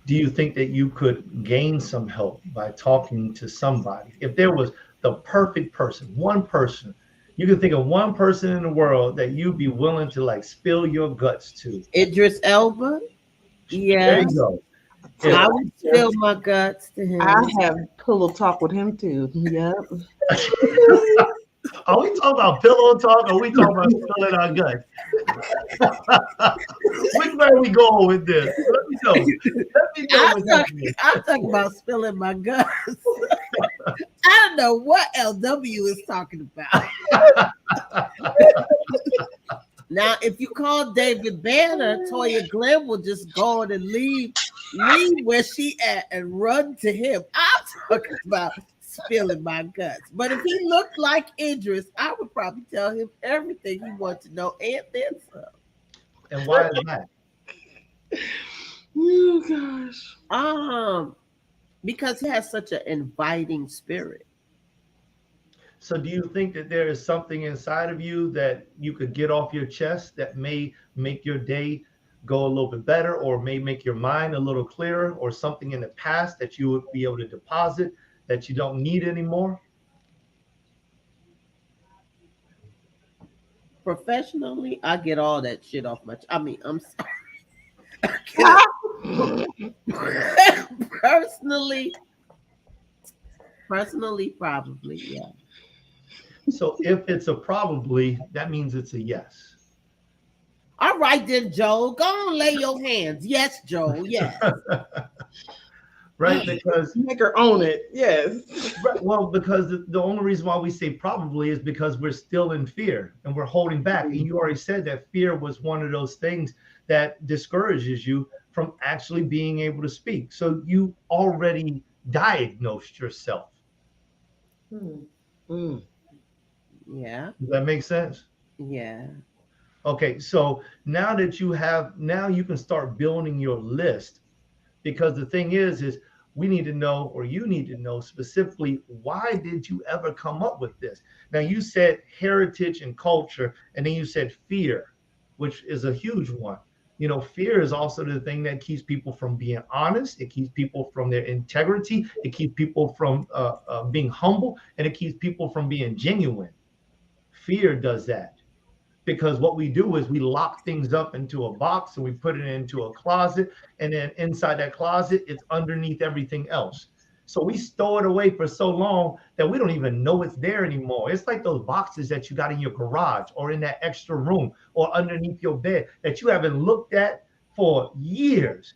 Do you think that you could gain some help by talking to somebody? If there was the perfect person, one person, you can think of one person in the world that you'd be willing to like spill your guts to. Idris Elba, There you yes, go. I If, would if spill my guts to I him. have pillow talk with him too. Yep. are we talking about pillow talk, or are we talking about spilling our guts? Which way are we going with this? Let me know. Let me know I'm what's talking, happening. I'm talking about spilling my guts. I don't know what LW is talking about. Now, if you call David Banner, Toya Glenn will just go on and leave where she at and run to him. I'm talking about spilling my guts. But if he looked like Idris, I would probably tell him everything he wants to know and then some. And why is that? Oh gosh. Um, because he has such an inviting spirit. So do you think that there is something inside of you that you could get off your chest that may make your day go a little bit better, or may make your mind a little clearer, or something in the past that you would be able to deposit that you don't need anymore? Professionally, I get all that shit off my. I mean, I'm sorry. I get it. personally, personally, probably, yeah. So if it's a probably, that means it's a yes. All right, then, Joe. Go on, lay your hands. Yes, Joe. Yes. Right? Because Make her own it. Yes. right, well, because the only reason why we say probably is because we're still in fear and we're holding back. And you already said that fear was one of those things that discourages you from actually being able to speak. So you already diagnosed yourself. Hmm. Mm. Yeah. Does that make sense? Yeah. Okay, so now you can start building your list, because the thing is we need to know, or you need to know specifically, why did you ever come up with this? Now you said heritage and culture, and then you said fear, which is a huge one. Fear is also the thing that keeps people from being honest. It keeps people from their integrity. It keeps people from being humble, and it keeps people from being genuine. Fear does that, because what we do is we lock things up into a box and we put it into a closet, and then inside that closet it's underneath everything else. So we stow it away for so long that we don't even know it's there anymore. It's like those boxes that you got in your garage or in that extra room or underneath your bed that you haven't looked at for years,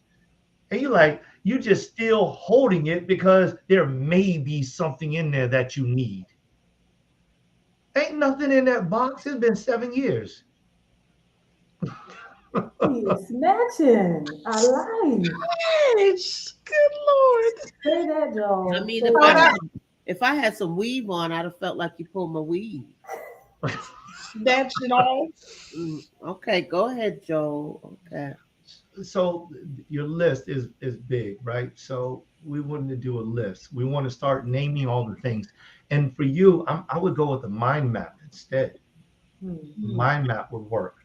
and you just still holding it because there may be something in there that you need. Ain't nothing in that box. It's been 7 years. He is snatching. I like. Gosh, good Lord. Say that, I Joel. mean, Say if I that. had if I had some weave on, I'd have felt like you pulled my weave. Snatch it all. Okay, go ahead, Joe. Okay. So your list is big, right? So we wanted to do a list. We want to start naming all the things. And for you, I would go with a mind map instead. Hmm. Mm. Mind map would work,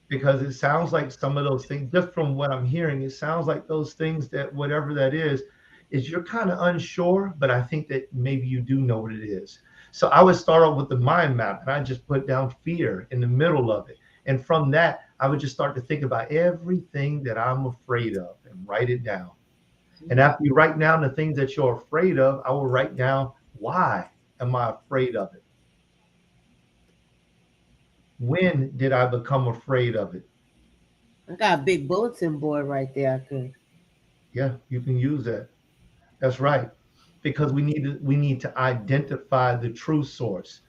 because it sounds like some of those things, just from what I'm hearing, it sounds like those things, that whatever that is you're kind of unsure, but I think that maybe you do know what it is. So I would start off with the mind map, and I just put down fear in the middle of it. And from that, I would just start to think about everything that I'm afraid of and write it down. And after you write down the things that you're afraid of, I will write down, why am I afraid of it? When did I become afraid of it? I got a big bulletin board right there. I could. Yeah, you can use that. That's right. Because we need to identify the true source.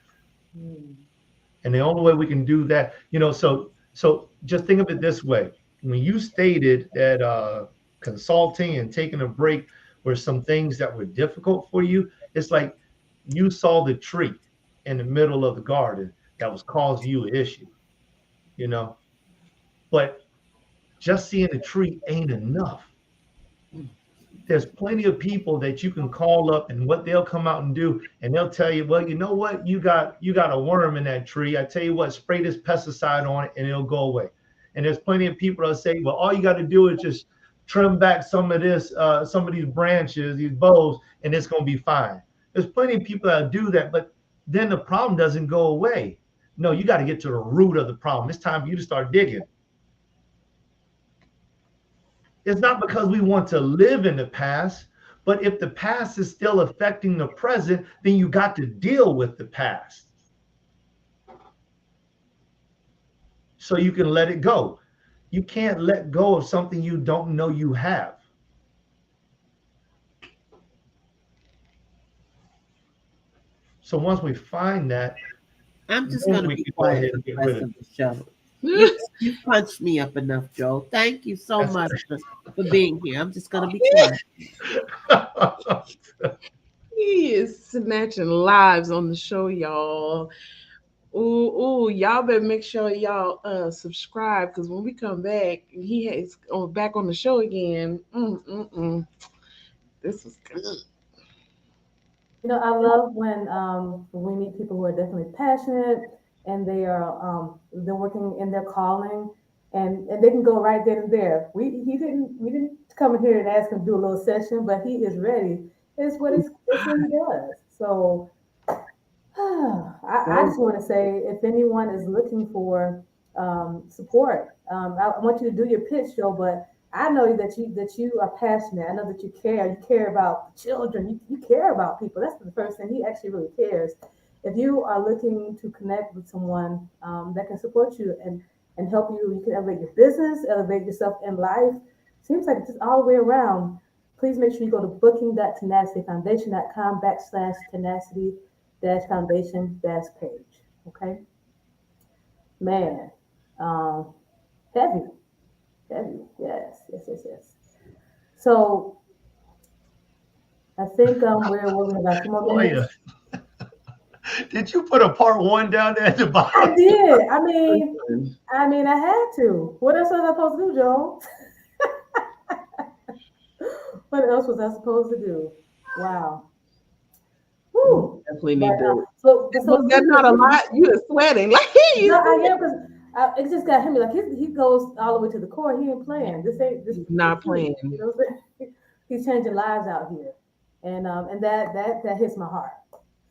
Hmm. And the only way we can do that, so just think of it this way. When you stated that consulting and taking a break were some things that were difficult for you, it's like you saw the tree in the middle of the garden that was causing you an issue, you know. But just seeing the tree ain't enough. There's plenty of people that you can call up, and what they'll come out and do, and they'll tell you, well, you know what, you got a worm in that tree. I tell you what, spray this pesticide on it and it'll go away. And there's plenty of people that say, well, all you got to do is just trim back some of these branches, these boughs, and it's going to be fine. There's plenty of people that do that, but then the problem doesn't go away. No, you got to get to the root of the problem. It's time for you to start digging. It's not because we want to live in the past, but if the past is still affecting the present, then you got to deal with the past so you can let it go. You can't let go of something you don't know you have. So once we find that, I'm just then gonna we be can go quiet ahead for and the get rid rest of of the show. You punched me up enough, Joe. Thank you so it. much for being here. I'm just gonna be quiet. He is snatching lives on the show, y'all. Ooh, y'all better make sure y'all subscribe, because when we come back, he is back on the show again. This was good. I love when we meet people who are definitely passionate and they're working in their calling. and they can go right then and there. We didn't come in here and ask him to do a little session, but he is ready. It's what he does. So I just want to say, if anyone is looking for support, I want you to do your pitch, Joe. But I know that you are passionate. I know that you care. You care about the children. You care about people. That's the first thing. He actually really cares. If you are looking to connect with someone that can support you and help you, you can elevate your business, elevate yourself in life. Seems like it's just all the way around. Please make sure you go to booking.tenacityfoundation.com/tenacity dash foundation dash page. Okay, man, um, heavy, heavy. Yes, yes, yes, yes. So I think we're we have about 2 more minutes. Toya, did you put a part one down there at the I bottom? did. I mean, I had to. What else was I supposed to do, Joel? What else was I supposed to do? Wow. Woo. Definitely But need to. so Was that since not a lot? You are sweating. Like he no, is I sweating. am because it just got him like he goes all the way to the core. He ain't playing. This ain't this He's the not truth. playing. You know what I'm saying? He's changing lives out here, and that hits my heart.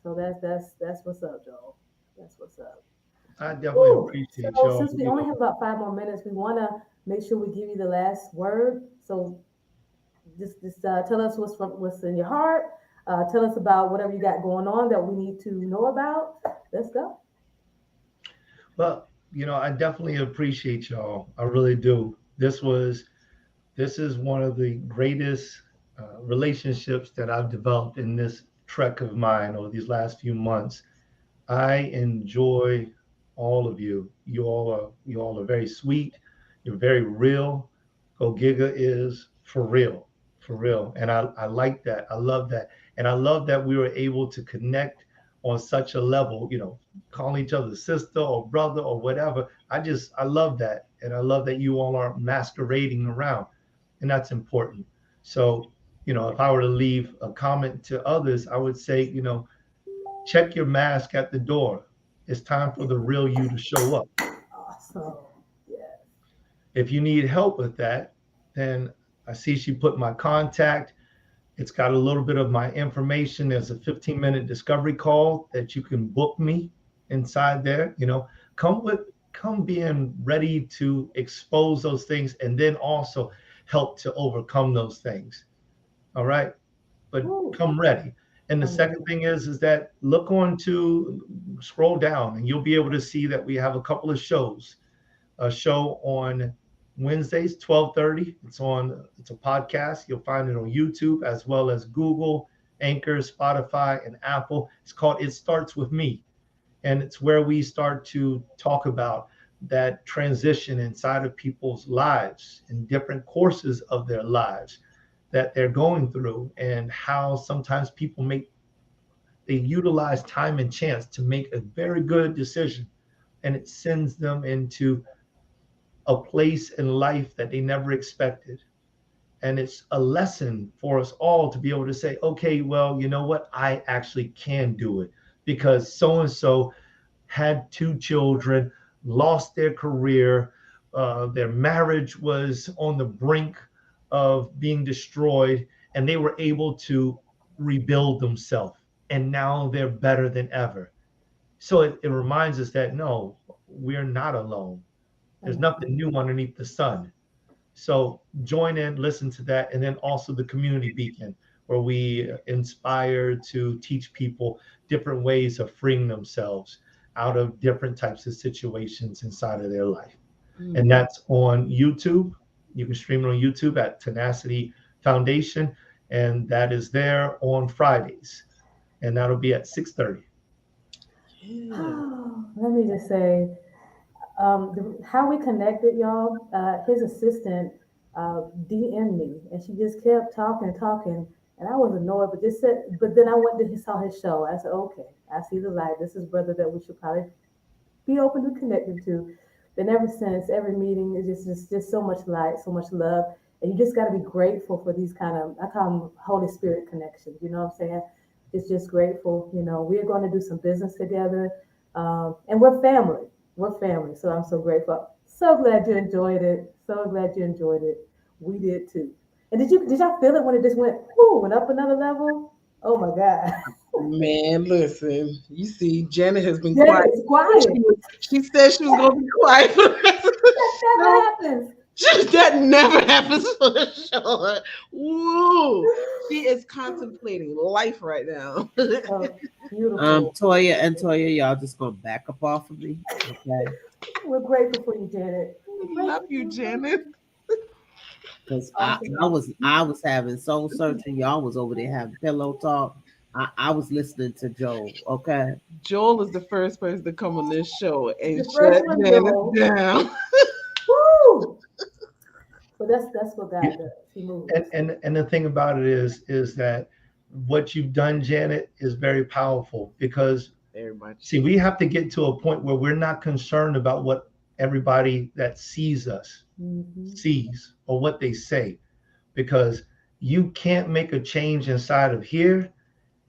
So that's what's up, Joel. That's what's up. I definitely Woo. appreciate So y'all. since we only have about 5 more minutes, we want to make sure we give you the last word. So just tell us what's in your heart. Tell us about whatever you got going on that we need to know about. Let's go. Well, I definitely appreciate y'all. I really do. This is one of the greatest relationships that I've developed in this trek of mine over these last few months. I enjoy all of you. You all are very sweet. You're very real. Go Giga is for real, for real. And I like that. I love that. And I love that we were able to connect on such a level, calling each other sister or brother or whatever. I love that. And I love that you all are masquerading around. And that's important. So, if I were to leave a comment to others, I would say, check your mask at the door. It's time for the real you to show up. Awesome. Yeah. If you need help with that, then I see she put my contact. It's got a little bit of my information. There's a 15-minute discovery call that you can book me inside there. Come being ready to expose those things and then also help to overcome those things. All right. But Woo. come ready. And the I'm ready. second thing is that scroll down and you'll be able to see that we have a couple of shows. A show on Wednesdays, 12:30. It's a podcast. You'll find it on YouTube as well as Google, Anchor, Spotify, and Apple. It's called It Starts With Me. And it's where we start to talk about that transition inside of people's lives in different courses of their lives that they're going through and how sometimes they utilize time and chance to make a very good decision and it sends them into a place in life that they never expected. And it's a lesson for us all to be able to say, okay, well, you know what? I actually can do it because so and so had 2 children, lost their career, their marriage was on the brink of being destroyed, and they were able to rebuild themselves. And now they're better than ever. So it reminds us that no, we're not alone. There's nothing new underneath the sun. So join in, listen to that, and then also the community beacon, where we inspire to teach people different ways of freeing themselves out of different types of situations inside of their life. And that's on YouTube. You can stream it on YouTube at Tenacity Foundation, and that is there on Fridays, and that'll be at 6:30. Yeah. Let me just say, how we connected, y'all. His assistant DM'd me, and she just kept talking and talking, and I was annoyed, but just said, but then I went to saw his show. I said, okay, I see the light. This is brother that we should probably be open to connecting to. Then ever since, every meeting is just so much light, so much love, and you just got to be grateful for these kind of, I call them Holy Spirit connections. You know what I'm saying? It's just grateful. We're going to do some business together, and we're family. We're family. So I'm so grateful. So glad you enjoyed it. So glad you enjoyed it. We did too. And did y'all feel it when it just went up another level? Oh my God. Man, listen, you see, Janet has been Janet quiet. is quiet. She said she was going to be quiet for the rest of the That never show. happens. That never happens for the show. Woo! She is contemplating life right now. Oh, beautiful. Toya, y'all just gonna back up off of me, okay? We're grateful for you, Janet. We're Love grateful for you, you. Janet. Because Awesome. I was having soul searching. Y'all was over there having pillow talk. I was listening to Joel. Okay. Joel is the first person to come on this show and The first shut one, Janet Joel. down. Woo! But that's what God You- does. He moves. and the thing about it is that what you've done, Janet, is very powerful because Very much. see, we have to get to a point where we're not concerned about what everybody that sees us Mm-hmm. sees or what they say, because you can't make a change inside of here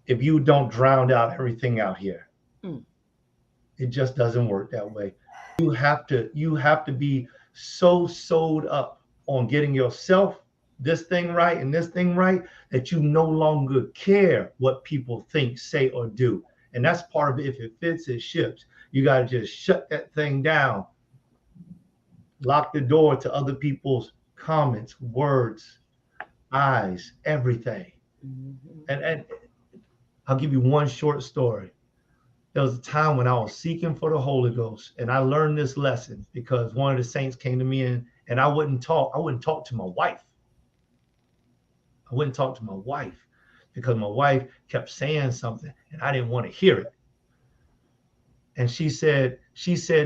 if you don't drown out everything out here. Mm. It just doesn't work that way. You have to be so sewed up on getting yourself this thing right and this thing right that you no longer care what people think, say, or do. And that's part of it. If it fits, it ships. You got to just shut that thing down, lock the door to other people's comments, words, eyes, everything. Mhm. And I'll give you one short story. There was a time when I was seeking for the Holy Ghost, and I learned this lesson because one of the saints came to me and I wouldn't talk. I wouldn't talk to my wife. I wouldn't talk to my wife because my wife kept saying something and I didn't want to hear it. And she said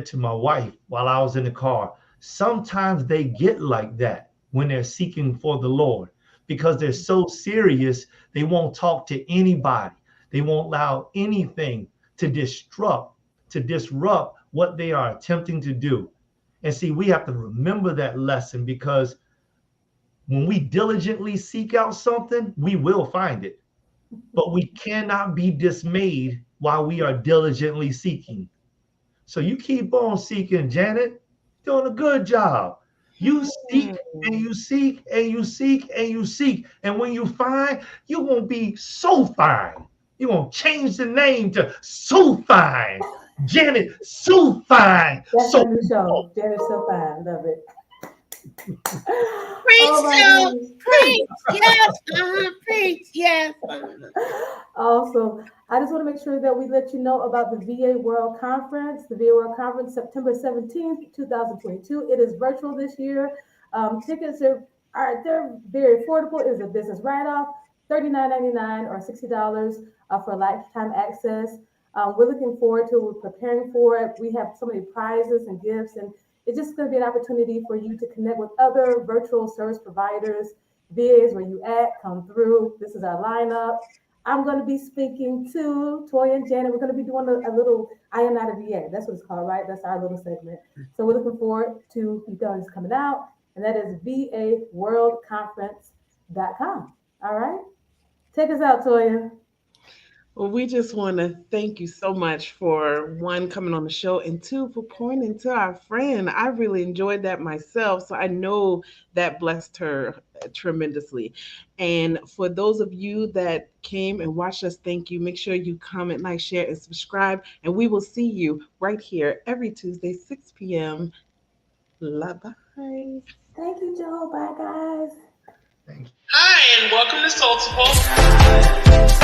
to my wife while I was in the car, sometimes they get like that when they're seeking for the Lord because they're so serious, they won't talk to anybody. They won't allow anything to disrupt what they are attempting to do. And see, we have to remember that lesson because when we diligently seek out something, we will find it. But we cannot be dismayed while we are diligently seeking. So you keep on seeking, Janet. Doing a good job. You seek and you seek and you seek and you seek. And when you find, you won't be so fine. You won't change the name to So Fine. Janet, So Fine. That's So our new show. Janet's so fine. Love it. Preach, Oh my Joe. goodness. Preach. Yes. Preach. Yes. Also, I just want to make sure that we let you know about the VA World Conference. The VA World Conference, September 17th, 2022. It is virtual this year. Tickets they're very affordable. It is a business write-off, $39.99 or $60 for lifetime access. We're looking forward to it. We're preparing for it. We have so many prizes and gifts, and it's just going to be an opportunity for you to connect with other virtual service providers. VAs, where you at, come through. This is our lineup. I'm going to be speaking to Toya and Janet. We're going to be doing a little I Am Not a VA. That's what it's called, right? That's our little segment. So we're looking forward to you guys coming out. And that is vaworldconference.com. All right. Take us out, Toya. Well, we just want to thank you so much for one, coming on the show, and two, for pointing to our friend. I really enjoyed that myself. So I know that blessed her tremendously. And for those of you that came and watched us, thank you. Make sure you comment, like, share, and subscribe. And we will see you right here every Tuesday, 6 p.m. Bye bye. Thank you, Joe. Bye, guys. thank you. Hi, and welcome to Soultiful.